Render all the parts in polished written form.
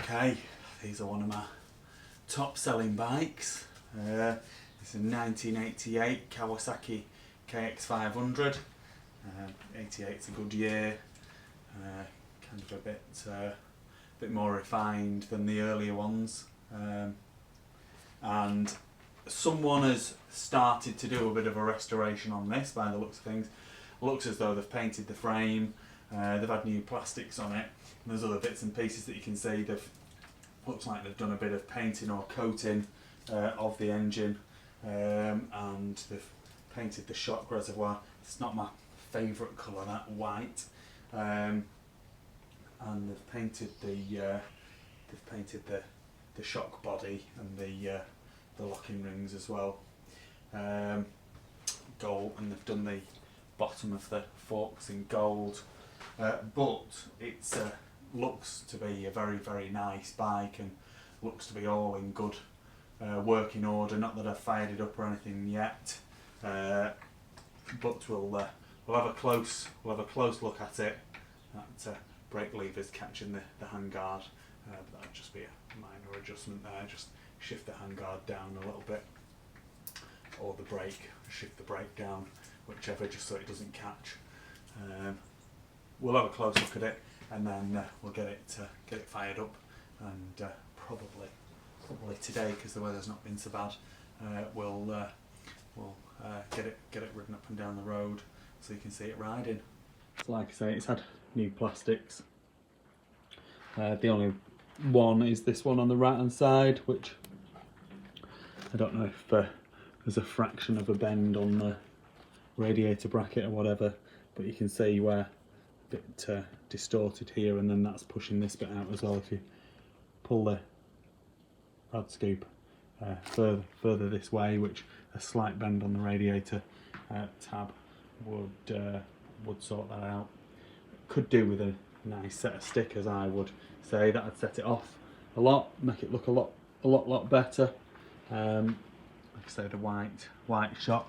Okay, these are one of my top selling bikes. It's a 1988 Kawasaki KX500. 88's a good year, kind of a bit more refined than the earlier ones. And someone has started to do a bit of a restoration on this by the looks of things. Looks as though they've painted the frame, they've had new plastics on it, and there's other bits and pieces that you can see. Looks like they've done a bit of painting or coating of the engine, and they've painted the shock reservoir. It's not my favourite colour, that white, and they've painted the shock body and the locking rings as well, gold, and they've done the bottom of the forks in gold, but it's looks to be a very nice bike and looks to be all in good working order. Not that I've fired it up or anything yet, but we'll have a close look at it. That brake lever's catching the handguard, but that'll just be a minor adjustment there. Just shift the handguard down a little bit, or the brake, shift the brake down, whichever, just so it doesn't catch. We'll have a close look at it, and then we'll get it fired up, and probably today, because the weather's not been so bad, we'll get it ridden up and down the road so you can see it riding. So like I say, it's had new plastics. The only one is this one on the right hand side, which I don't know if there's a fraction of a bend on the radiator bracket or whatever, but you can see where a bit distorted here, and then that's pushing this bit out as well. If you pull the rad scoop further this way, which a slight bend on the radiator tab would sort that out. Could do with a nice set of stickers, I would say. That'd set it off a lot, make it look a lot better. Like I say, the white shock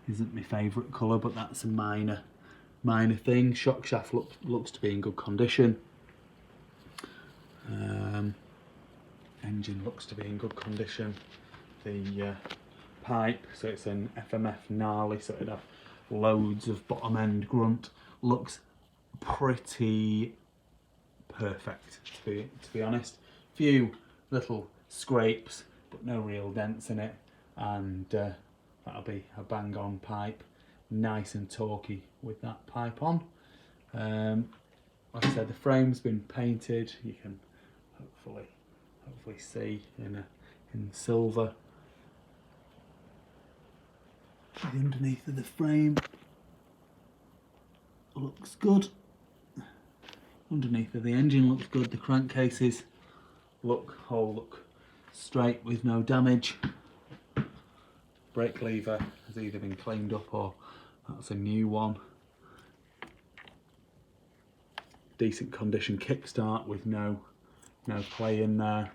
isn't my favourite colour, but that's a minor thing. Shock shaft looks to be in good condition. Engine looks to be in good condition. The pipe, so it's an FMF gnarly, so it'd have loads of bottom end grunt. Looks pretty perfect, to be honest. Few little scrapes, but no real dents in it, and that'll be a bang on pipe. Nice and torquey with that pipe on. Like I said, the frame's been painted. You can hopefully see in silver the underneath of the frame. Looks good. Underneath of the engine looks good. The crankcases look straight with no damage. Brake lever has either been cleaned up or that's a new one. Decent condition kickstart with no play in there,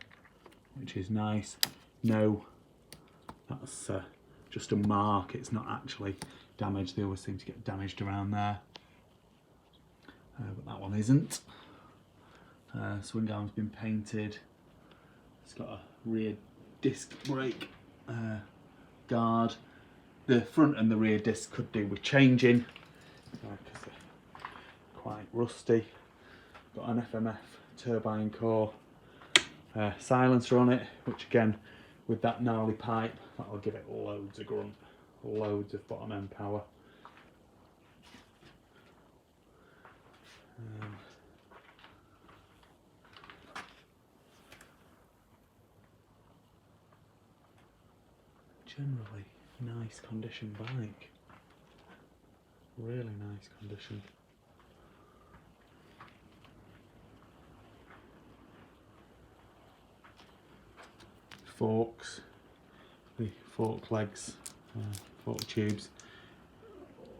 which is nice. No, that's just a mark. It's not actually damaged. They always seem to get damaged around there, but that one isn't. Swing arm's been painted. It's got a rear disc brake guard. The front and the rear disc could do with changing because they're quite rusty. Got an FMF turbine core silencer on it, which again, with that gnarly pipe, that'll give it loads of grunt, loads of bottom end power. Generally nice condition bike, really nice condition. Forks, the fork legs, fork tubes,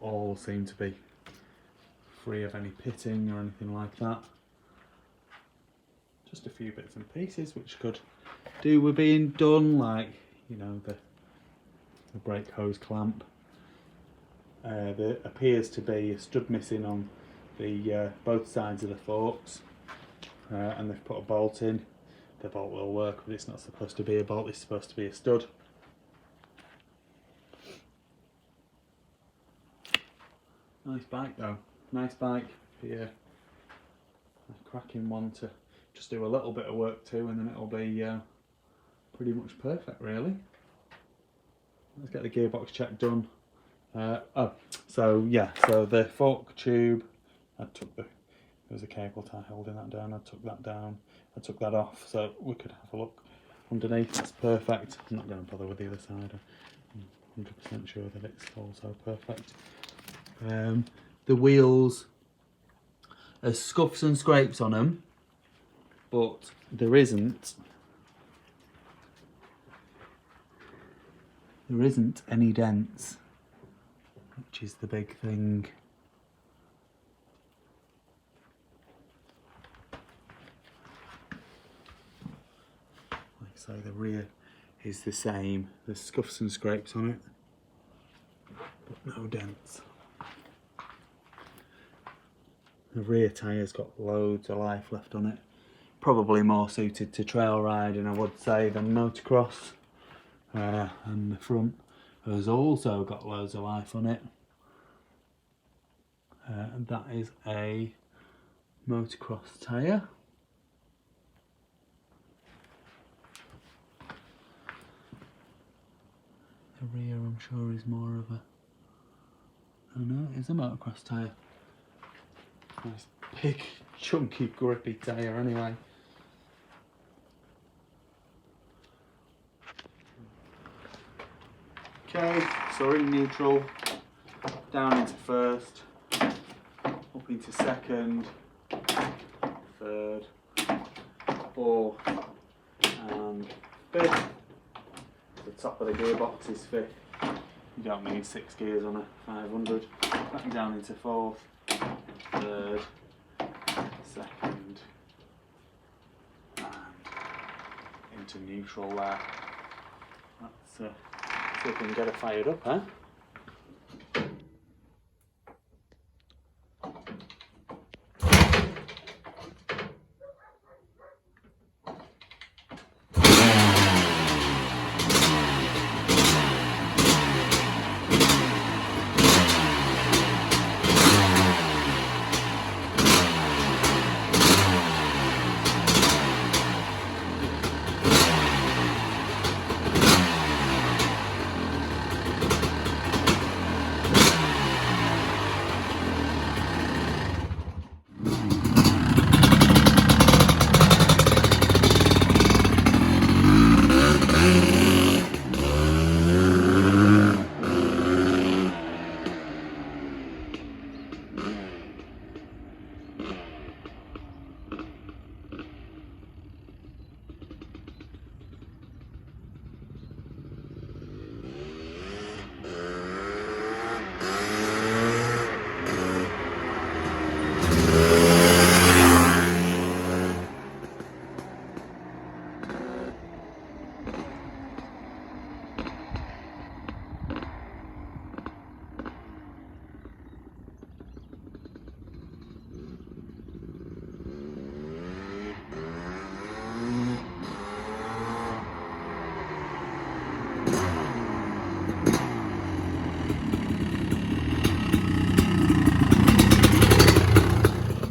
all seem to be free of any pitting or anything like that. Just a few bits and pieces which could do with being done, like, you know, the brake hose clamp. There appears to be a stud missing on the both sides of the forks, and they've put a bolt in. the bolt will work, but it's not supposed to be a bolt, it's supposed to be a stud. Nice bike though, nice bike. Yeah, a cracking one to just do a little bit of work to, and then it'll be pretty much perfect really. Let's get the gearbox check done. So yeah, so the fork tube, there was a cable tie holding that down, I took that down, I took that off so we could have a look underneath. That's perfect. I'm not going to bother with the other side, I'm 100% sure that it's also perfect. The wheels, there's scuffs and scrapes on them, but there isn't any dents, which is the big thing. Like I say, the rear is the same. There's scuffs and scrapes on it, but no dents. The rear tyre's got loads of life left on it. Probably more suited to trail riding, I would say, than motocross. And the front has also got loads of life on it. And that is a motocross tyre. The rear, I'm sure, is more of a... Oh no, it is a motocross tyre. Nice big, chunky, grippy tyre anyway. Okay, so we're in neutral, down into first, up into second, third, fourth and fifth. The top of the gearbox is fifth. You don't need 6 gears on a 500. Back down into fourth, third, second and into neutral there. Let's see if we can get it fired up, huh?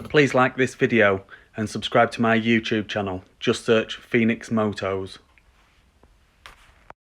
Please like this video and subscribe to my YouTube channel. Just search Phoenix Motos.